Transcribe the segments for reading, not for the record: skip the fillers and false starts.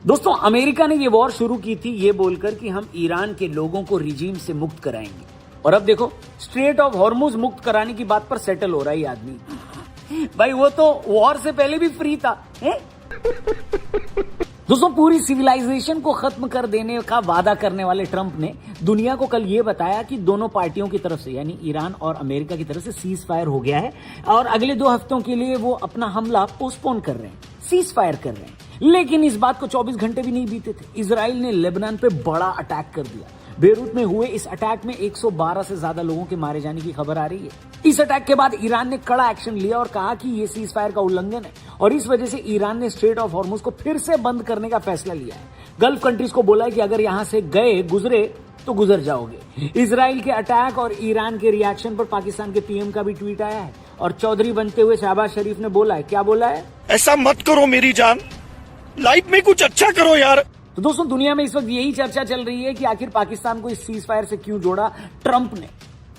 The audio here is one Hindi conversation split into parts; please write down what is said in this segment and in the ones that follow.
दोस्तों, अमेरिका ने ये वॉर शुरू की थी ये बोलकर कि हम ईरान के लोगों को रिजीम से मुक्त कराएंगे, और अब देखो स्ट्रेट ऑफ हॉर्मुज मुक्त कराने की बात पर सेटल हो रहा है ये आदमी। भाई वो तो वॉर से पहले भी फ्री था है? दोस्तों, पूरी सिविलाइजेशन को खत्म कर देने का वादा करने वाले ट्रंप ने दुनिया को कल ये बताया कि दोनों पार्टियों की तरफ से यानी ईरान और अमेरिका की तरफ से सीज फायर हो गया है और अगले 2 हफ्तों के लिए वो अपना हमला पोस्टपोन कर रहे हैं, सीज फायर कर रहे हैं। लेकिन इस बात को 24 घंटे भी नहीं बीते थे, इजराइल ने लेबनान पे बड़ा अटैक कर दिया। बेरूत में हुए इस अटैक में 112 से ज्यादा लोगों के मारे जाने की खबर आ रही है। इस अटैक के बाद ईरान ने कड़ा एक्शन लिया और कहा कि ये सीज फायर का उल्लंघन है और इस वजह से ईरान ने स्ट्रेट ऑफ हॉर्मुज को फिर से बंद करने का फैसला लिया है। गल्फ कंट्रीज को बोला है कि अगर यहां से गुजरे तो गुजर जाओगे। इजराइल के अटैक और ईरान के रिएक्शन पर पाकिस्तान के पीएम का भी ट्वीट आया है और चौधरी बनते हुए शहबाज शरीफ ने बोला है, क्या बोला है? ऐसा मत करो मेरी जान, लाइफ में कुछ अच्छा करो यार। तो दोस्तों, दुनिया में इस वक्त यही चर्चा चल रही है कि आखिर पाकिस्तान को इस सीज फायर से क्यों जोड़ा ट्रंप ने।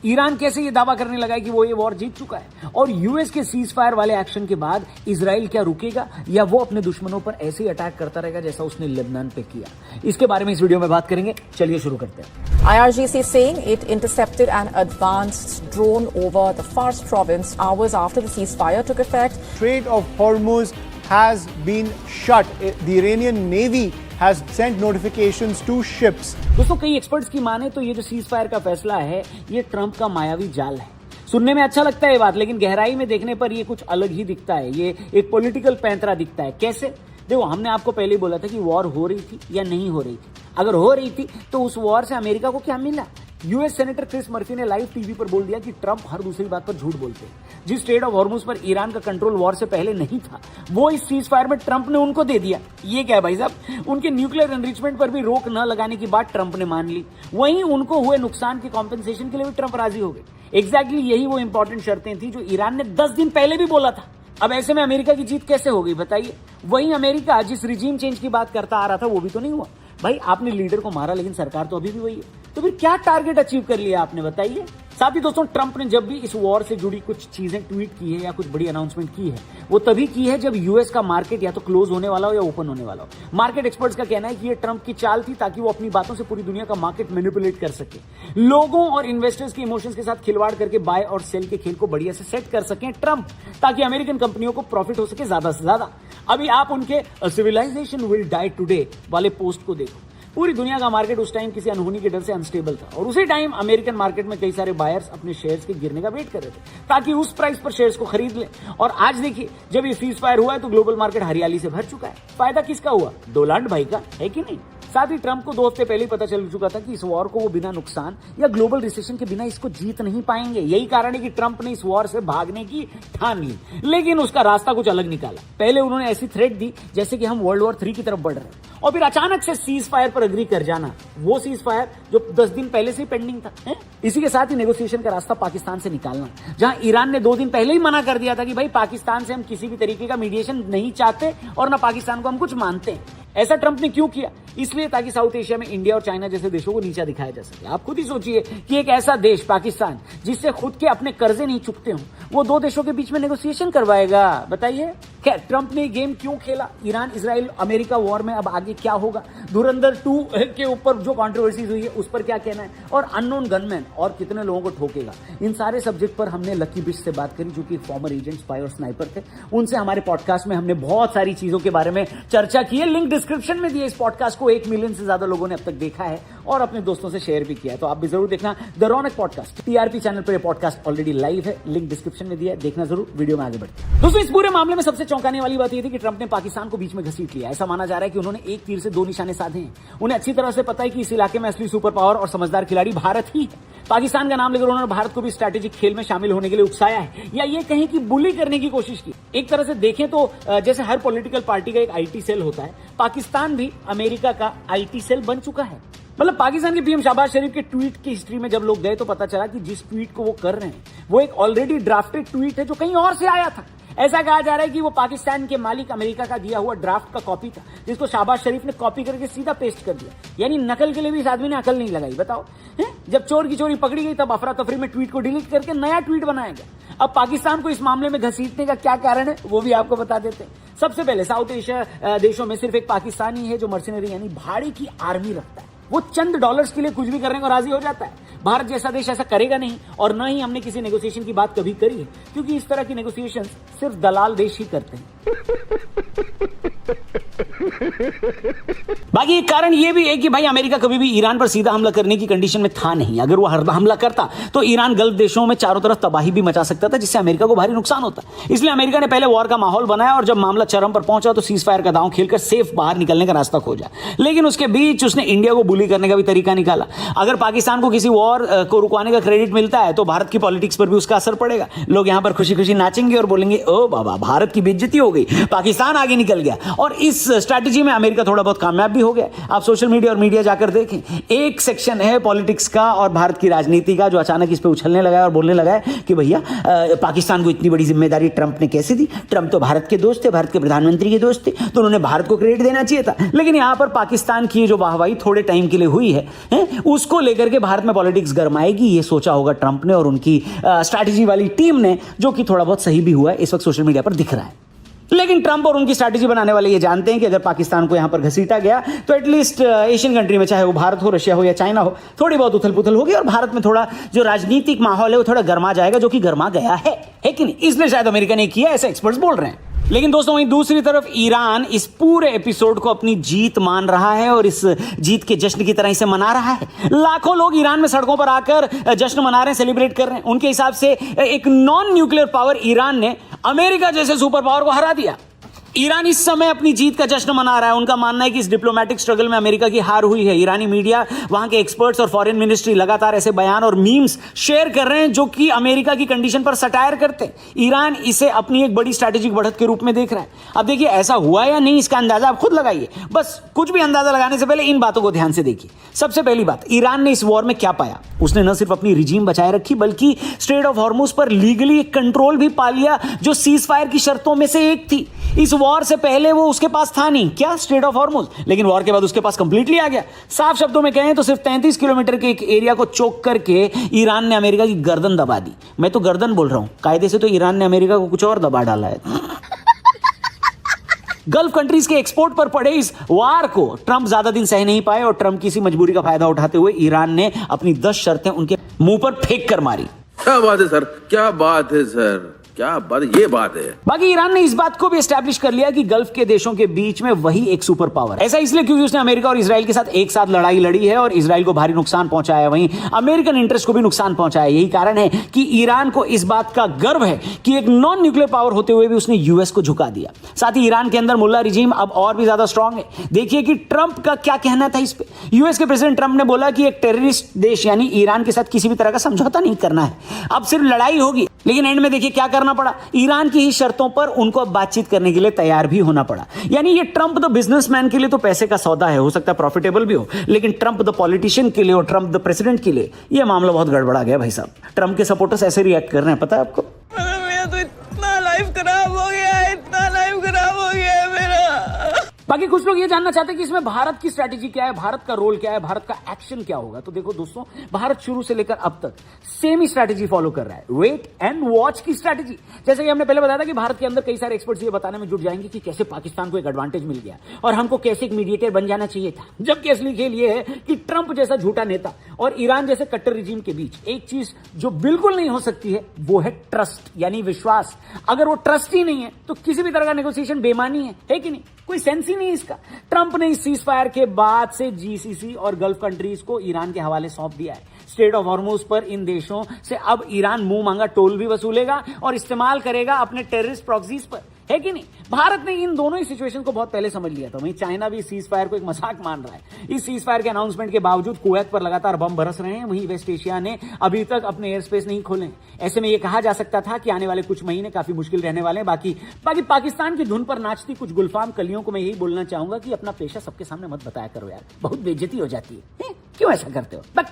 ईरान कैसे ये दावा करने लगा है कि वो ये वॉर जीत चुका है, और यूएस के सीज फायर वाले एक्शन के बाद इजराइल क्या रुकेगा या वो अपने दुश्मनों पर ऐसे ही अटैक करता रहेगा जैसा उसने लेबनान पे किया? इसके बारे में इस वीडियो में बात करेंगे, चलिए शुरू करते हैं। IRGC saying it intercepted an advanced drone over the Fars province hours after the ceasefire took effect. Strait of Hormuz has been shut. The Iranian Navy has sent notifications to ships. दोस्तों, कई एक्सपर्ट्स की माने तो ये जो सीज फायर का फैसला है ये ट्रंप का मायावी जाल है। सुनने में अच्छा लगता है ये बात, लेकिन गहराई में देखने पर ये कुछ अलग ही दिखता है। ये एक पॉलिटिकल पैंतरा दिखता है। कैसे? देखो, हमने आपको पहले ही बोला था कि वॉर हो रही थी या नहीं हो रही थी। अगर हो रही थी तो उस वॉर से अमेरिका को क्या मिला? यूएस सेनेटर क्रिस मर्फी ने लाइव टीवी पर बोल दिया कि ट्रंप हर दूसरी बात पर झूठ बोलते हैं। जिस स्ट्रेट ऑफ हॉर्मुज पर ईरान का कंट्रोल वॉर से पहले नहीं था, वो इस सीज फायर में ट्रंप ने उनको दे दिया। ये क्या है भाई साहब? उनके न्यूक्लियर एनरिचमेंट पर भी रोक न लगाने की बात ट्रंप ने मान ली। वहीं उनको हुए नुकसान के कॉम्पेंसेशन के लिए भी ट्रंप राजी हो गए। एग्जैक्टली यही वो इंपॉर्टेंट शर्तें थी जो ईरान ने 10 दिन पहले भी बोला था। अब ऐसे में अमेरिका की जीत कैसे हो गई बताइए? वहीं अमेरिका जिस रिजीम चेंज की बात करता आ रहा था वो भी तो नहीं हुआ। भाई, आपने लीडर को मारा लेकिन सरकार तो अभी भी वही है। तो फिर क्या टारगेट अचीव कर लिया आपने, बताइए? साथ ही दोस्तों, ट्रंप ने जब भी इस वॉर से जुड़ी कुछ चीजें ट्वीट की है या कुछ बड़ी अनाउंसमेंट की है, वो तभी की है जब यूएस का मार्केट या तो क्लोज होने वाला हो या ओपन होने वाला हो। मार्केट एक्सपर्ट्स का कहना है कि ये ट्रंप की चाल थी ताकि वो अपनी बातों से पूरी दुनिया का मार्केट मैनिपुलेट कर सके, लोगों और इन्वेस्टर्स के इमोशंस के साथ खिलवाड़ करके बाय और सेल के खेल को बढ़िया से सेट कर सकें ट्रंप, ताकि अमेरिकन कंपनियों को प्रॉफिट हो सके ज्यादा से ज्यादा। अभी आप उनके सिविलाइजेशन विल डाई टुडे वाले पोस्ट को देखो। पूरी दुनिया का मार्केट उस टाइम किसी अनहोनी के डर से अनस्टेबल था और उसी टाइम अमेरिकन मार्केट में कई सारे बायर्स अपने शेयर्स के गिरने का वेट कर रहे थे ताकि उस प्राइस पर शेयर्स को खरीद लें। और आज देखिए, जब ये सीज फायर हुआ है तो ग्लोबल मार्केट हरियाली से भर चुका है। फायदा किसका हुआ? डोनाल्ड भाई का, है कि नहीं? साथ ही ट्रंप को 2 हफ्ते पहले ही पता चल चुका था कि इस वॉर को वो बिना नुकसान या ग्लोबल रिसेशन के बिना इसको जीत नहीं पाएंगे। यही कारण है कि ट्रंप ने इस वॉर से भागने की ठान ली, लेकिन उसका रास्ता कुछ अलग निकाला। पहले उन्होंने ऐसी थ्रेट दी जैसे कि हम वर्ल्ड वॉर 3 की तरफ बढ़ रहे हैं, और फिर अचानक से सीज फायर पर अग्री कर जाना, वो सीज फायर जो 10 दिन पहले से ही पेंडिंग था है? इसी के साथ ही नेगोशिएशन का रास्ता पाकिस्तान से निकालना, जहां ईरान ने 2 दिन पहले ही मना कर दिया था कि भाई पाकिस्तान से हम किसी भी तरीके का मीडिएशन नहीं चाहते और ना पाकिस्तान को हम कुछ मानते हैं। ऐसा ट्रंप ने क्यों किया? इसलिए ताकि साउथ एशिया में इंडिया और चाइना जैसे देशों को नीचा दिखाया जा सके। आप खुद ही सोचिए कि एक ऐसा देश पाकिस्तान जिससे खुद के अपने कर्जे नहीं चुकते हों, वो 2 देशों के बीच में नेगोशिएशन करवाएगा, बताइए? क्या ट्रंप ने गेम क्यों खेला? ईरान इजराइल अमेरिका वॉर में अब आगे क्या होगा? धुरंधर 2 के ऊपर जो कंट्रोवर्सीज हुई है उस पर क्या कहना है? और अननोन गनमैन और कितने लोगों को ठोकेगा? इन सारे सब्जेक्ट पर हमने लकी बिश से बात करी, जो कि फॉर्मर एजेंट, स्पाई और स्नाइपर थे। उनसे हमारे पॉडकास्ट में हमने बहुत सारी चीजों के बारे में चर्चा की है। लिंक डिस्क्रिप्शन में दिए। इस पॉडकास्ट को 1 मिलियन से ज्यादा लोगों ने अब तक देखा है और अपने दोस्तों से शेयर भी किया है, तो आप भी जरूर देखना। The Raunak podcast TRP channel पर यह पॉडकास्ट ऑलरेडी लाइव है, लिंक डिस्क्रिप्शन में दिया है, देखना जरूर। वीडियो में आगे बढ़ते हैं। दोस्तों, इस पूरे मामले में सबसे चौंकाने वाली बात यह थी कि ट्रंप ने पाकिस्तान को बीच में घसीट लिया। ऐसा माना जा रहा है कि उन्होंने एक तीर से 2 निशाने साधे हैं। उन्हें अच्छी तरह से पता है कि इस इलाके में असली सुपर पावर और समझदार खिलाड़ी भारत ही है। पाकिस्तान का नाम लेकर उन्होंने भारत को भी स्ट्रैटेजिक खेल में शामिल होने के लिए उकसाया है, या ये कहीं की बुली करने की कोशिश की। एक तरह से देखें तो जैसे हर पॉलिटिकल पार्टी का एक आईटी सेल होता है, पाकिस्तान भी अमेरिका का आईटी सेल बन चुका है। मतलब पाकिस्तान के पीएम शहबाज शरीफ के ट्वीट की हिस्ट्री में जब लोग गए तो पता चला कि जिस ट्वीट को वो कर रहे हैं वो एक ऑलरेडी ड्राफ्टेड ट्वीट है जो कहीं और से आया था। ऐसा कहा जा रहा है कि वो पाकिस्तान के मालिक अमेरिका का दिया हुआ ड्राफ्ट का कॉपी था, जिसको शहबाज शरीफ ने कॉपी करके सीधा पेस्ट कर दिया। यानी नकल के लिए भी इस आदमी ने अकल नहीं लगाई। बताओ, जब चोर की चोरी पकड़ी गई तब अफरा तफरी में ट्वीट को डिलीट करके नया ट्वीट बनाया गया। अब पाकिस्तान को इस मामले में घसीटने का क्या कारण है वो भी आपको बता देते हैं। सबसे पहले साउथ एशिया देशों में सिर्फ एक पाकिस्तान ही है जो मर्सिनरी यानी भाड़े की आर्मी रखता है। वो चंद डॉलर्स के लिए कुछ भी करने को राजी हो जाता है। भारत जैसा देश ऐसा करेगा नहीं, और न ही हमने किसी नेगोशिएशन की बात कभी करी है, क्योंकि इस तरह की नेगोशिएशन सिर्फ दलाल देश ही करते हैं। बाकी एक कारण यह भी है कि भाई अमेरिका कभी भी ईरान पर सीधा हमला करने की कंडीशन में था नहीं। अगर वो हमला करता तो ईरान गल्फ देशों में चारों तरफ तबाही भी मचा सकता था, जिससे अमेरिका को भारी नुकसान होता। इसलिए अमेरिका ने पहले वॉर का माहौल बनाया और जब मामला चरम पर पहुंचा तो सीज फायर का दांव खेलकर सेफ बाहर निकलने का रास्ता खोजा। लेकिन उसके बीच उसने इंडिया को बुली करने का भी तरीका निकाला। अगर पाकिस्तान को किसी वॉर को रुकवाने का क्रेडिट मिलता है तो भारत की पॉलिटिक्स पर भी उसका असर पड़ेगा। लोग यहां पर खुशी खुशी नाचेंगे और बोलेंगे, ओ बाबा, भारत की बेइज्जती हो गई, पाकिस्तान आगे निकल गया। और इस स्ट्रैटेजी में अमेरिका थोड़ा बहुत कामयाब भी हो गया। आप सोशल मीडिया और मीडिया जाकर देखें, एक सेक्शन है पॉलिटिक्स का और भारत की राजनीति का जो अचानक इस पे उछलने लगा है और बोलने लगा है कि भैया पाकिस्तान को इतनी बड़ी जिम्मेदारी ट्रंप ने कैसे दी? ट्रंप तो भारत के दोस्त थे, भारत के प्रधानमंत्री के दोस्त थे, तो उन्होंने भारत को क्रेडिट देना चाहिए था। लेकिन यहां पर पाकिस्तान की जो वाहवाही थोड़े टाइम के लिए हुई है उसको लेकर के भारत में पॉलिटिक्स गरमाएगी, ये सोचा होगा ट्रंप ने और उनकी स्ट्रैटेजी वाली टीम ने, जो कि थोड़ा बहुत सही भी हुआ है, इस वक्त सोशल मीडिया पर दिख रहा है। लेकिन ट्रंप और उनकी स्ट्रैटेजी बनाने वाले ये जानते हैं कि अगर पाकिस्तान को यहां पर घसीटा गया तो एटलीस्ट एशियन कंट्री में, चाहे वो भारत हो, रशिया हो या चाइना हो, थोड़ी बहुत उथल पुथल होगी और भारत में थोड़ा जो राजनीतिक माहौल है वो थोड़ा गर्मा जाएगा, जो कि गर्मा गया है कि नहीं? इसलिए शायद अमेरिका ने किया, ऐसे एक्सपर्ट्स बोल रहे हैं। लेकिन दोस्तों वहीं दूसरी तरफ ईरान इस पूरे एपिसोड को अपनी जीत मान रहा है और इस जीत के जश्न की तरह इसे मना रहा है। लाखों लोग ईरान में सड़कों पर आकर जश्न मना रहे हैं, सेलिब्रेट कर रहे हैं। उनके हिसाब से एक नॉन न्यूक्लियर पावर ईरान ने अमेरिका जैसे सुपर पावर को हरा दिया। ईरान इस समय अपनी जीत का जश्न मना रहा है। उनका मानना है कि इस डिप्लोमेटिक स्ट्रगल में अमेरिका की हार हुई है। ईरानी मीडिया, वहां के एक्सपर्ट्स और फॉरेन मिनिस्ट्री लगातार ऐसे बयान और मीम्स शेयर कर रहे हैं जो कि अमेरिका की कंडीशन पर सटायर करते हैं। ईरान इसे अपनी एक बड़ी स्ट्रैटेजिक बढ़त के रूप में देख रहा है। अब देखिए ऐसा हुआ या नहीं इसका अंदाजा आप खुद लगाइए। बस कुछ भी अंदाजा लगाने से पहले इन बातों को ध्यान से देखिए। सबसे पहली बात, ईरान ने इस वॉर में क्या पाया? उसने न सिर्फ अपनी रिजीम बचाए रखी बल्कि स्ट्रेट ऑफ हॉर्मुज पर लीगली एक कंट्रोल भी पा लिया, जो सीज फायर की शर्तों में से एक थी। इस वॉर से पहले वो उसके पास था नहीं, क्या? Straight of Hormuz. लेकिन वॉर के बाद उसके पास कंप्लीटली आ गया। साफ शब्दों में कहें तो सिर्फ 33 किलोमीटर के एक एरिया को चोक करके ईरान ने अमेरिका की गर्दन दबा दी। मैं तो गर्दन बोल रहा हूं, कायदे से तो ईरान ने अमेरिका को कुछ और दबा डाला है। गल्फ कंट्रीज के एक्सपोर्ट पर पड़े इस वार को ट्रंप ज्यादा दिन सह नहीं पाए और ट्रंप की इसी मजबूरी का फायदा उठाते हुए ईरान ने अपनी 10 शर्तें उनके मुंह पर फेंक कर मारी। क्या बात है सर, क्या बात है सर, क्या बात, ये बात है। बाकी ईरान ने इस बात को भी एस्टैब्लिश कर लिया कि गल्फ के देशों के बीच में वही एक सुपर पावर है। ऐसा इसलिए क्योंकि उसने अमेरिका और इजराइल के साथ एक साथ लड़ाई लड़ी है और इजराइल को भारी नुकसान पहुंचाया, वहीं अमेरिकन इंटरेस्ट को भी नुकसान पहुंचाया। यही कारण है कि ईरान को इस बात का गर्व है कि एक नॉन न्यूक्लियर पावर होते हुए भी उसने यूएस को झुका दिया। साथ ही ईरान के अंदर मुल्ला रिजीम अब और भी ज्यादा स्ट्रांग है। देखिए कि ट्रंप का क्या कहना था इस पे। यूएस के प्रेसिडेंट ट्रंप ने बोला कि एक टेररिस्ट देश यानी ईरान के साथ किसी भी तरह का समझौता नहीं करना है, अब सिर्फ लड़ाई होगी। लेकिन एंड में देखिए क्या करना पड़ा, ईरान की ही शर्तों पर उनको अब बातचीत करने के लिए तैयार भी होना पड़ा। यानी ये ट्रंप द बिजनेसमैन के लिए तो पैसे का सौदा है, हो सकता है प्रॉफिटेबल भी हो, लेकिन ट्रंप द पॉलिटिशियन के लिए और ट्रंप द प्रेसिडेंट के लिए ये मामला बहुत गड़बड़ा गया भाई साहब। ट्रंप के सपोर्टर्स ऐसे रिएक्ट कर रहे हैं, पता है आपको? मेरा तो इतना लाइफ खराब हो गया है, इतना लाइफ खराब हो गया है मेरा। बाकी कुछ लोग ये जानना चाहते हैं कि इसमें भारत की स्ट्रैटेजी क्या है, भारत का रोल क्या है, भारत का एक्शन क्या होगा। तो देखो दोस्तों, भारत शुरू से लेकर अब तक सेम ही स्ट्रैटेजी फॉलो कर रहा है, वेट एंड वॉच की स्ट्रैटेजी। जैसे कि हमने पहले बताया था कि भारत के अंदर कई सारे एक्सपर्ट्स ये बताने में जुट जाएंगे कि कैसे पाकिस्तान को एक एडवांटेज मिल गया और हमको कैसे एक मीडिएटर बन जाना चाहिए था। जबकि असली खेल ये है कि ट्रंप जैसा झूठा नेता और ईरान जैसे कट्टर रिजीम के बीच एक चीज जो बिल्कुल नहीं हो सकती है वो है ट्रस्ट, यानी विश्वास। अगर वो ट्रस्ट ही नहीं है तो किसी भी तरह का नेगोशिएशन बेमानी है कि नहीं? कोई सेंस ही नहीं इसका। ट्रंप ने इस सीज फायर के बाद से जीसीसी और गल्फ कंट्रीज को ईरान के हवाले सौंप दिया है। स्ट्रेट ऑफ हॉर्मुज पर इन देशों से अब ईरान मुंह मांगा टोल भी वसूलेगा और इस्तेमाल करेगा अपने टेररिस्ट प्रॉक्सीज पर, है कि नहीं? भारत ने इन दोनों ही सिचुएशन को बहुत पहले समझ लिया था। वहीं चाइना भी सीज फायर को एक मजाक मान रहा है। इस सीज फायर के अनाउंसमेंट के बावजूद कुवैत पर लगातार बम बरस रहे हैं। वहीं वेस्ट एशिया ने अभी तक अपने एयर स्पेस नहीं खोले। ऐसे में यह कहा जा सकता था कि आने वाले कुछ महीने काफी मुश्किल रहने वाले हैं। बाकी पाकिस्तान की धुन पर नाचती कुछ गुलफाम कलियों को मैं यही बोलना चाहूंगा कि अपना पेशा सबके सामने मत बताया करो यार, बहुत बेइज्जती हो जाती है। क्यों ऐसा करते हो?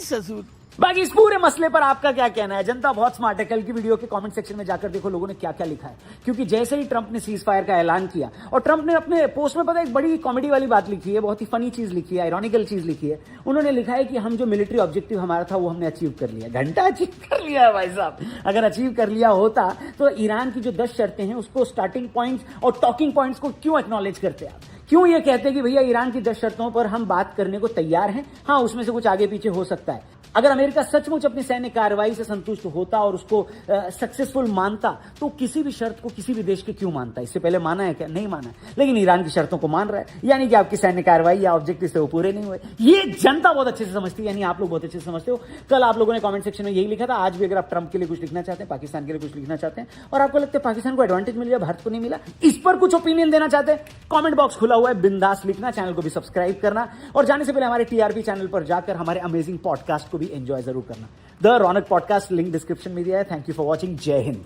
ससुर बाकी इस पूरे मसले पर आपका क्या कहना है? जनता बहुत स्मार्ट है। कल की वीडियो के कमेंट सेक्शन में जाकर देखो लोगों ने क्या क्या लिखा है, क्योंकि जैसे ही ट्रंप ने सीज फायर का ऐलान किया, और ट्रंप ने अपने पोस्ट में पता है एक बड़ी कॉमेडी वाली बात लिखी है, बहुत ही फनी चीज लिखी है, आयरॉनिकल चीज लिखी है। उन्होंने लिखा है कि हम जो मिलिट्री ऑब्जेक्टिव हमारा था वो हमने अचीव कर लिया। घंटा अचीव कर लिया है भाई साहब। अगर अचीव कर लिया होता तो ईरान की जो 10 शर्तें हैं उसको स्टार्टिंग पॉइंट्स और टॉकिंग पॉइंट्स को क्यों एक्नॉलेज करते आप? क्यों ये कहते कि भैया ईरान की 10 शर्तों पर हम बात करने को तैयार हैं, हाँ उसमें से कुछ आगे पीछे हो सकता है। अगर अमेरिका सचमुच अपनी सैन्य कार्रवाई से संतुष्ट होता और उसको सक्सेसफुल मानता तो किसी भी शर्त को किसी भी देश के क्यों मानता? इससे पहले माना है क्या? नहीं माना है। लेकिन ईरान की शर्तों को मान रहा है, यानी कि आपकी सैन्य कार्रवाई या ऑब्जेक्टिव से वो पूरे नहीं हुए। ये जनता बहुत अच्छे से समझती है, यानी आप लोग बहुत अच्छे से समझते हो। कल आप लोगों ने कमेंट सेक्शन में यही लिखा था, आज भी अगर आप ट्रंप के लिए कुछ लिखना चाहते हैं, पाकिस्तान के लिए कुछ लिखना चाहते हैं और आपको लगता है पाकिस्तान को एडवांटेज मिल गया, भारत को नहीं मिला, इस पर कुछ ओपिनियन देना चाहते हैं, कमेंट बॉक्स खुला हुआ है, बिंदास लिखना, चैनल को भी सब्सक्राइब करना और जाने से पहले हमारे टीआरपी चैनल पर जाकर हमारे अमेजिंग पॉडकास्ट को भी एंजॉय जरूर करना। The Raunak podcast link description में दिया है। Thank you for watching. जय हिंद।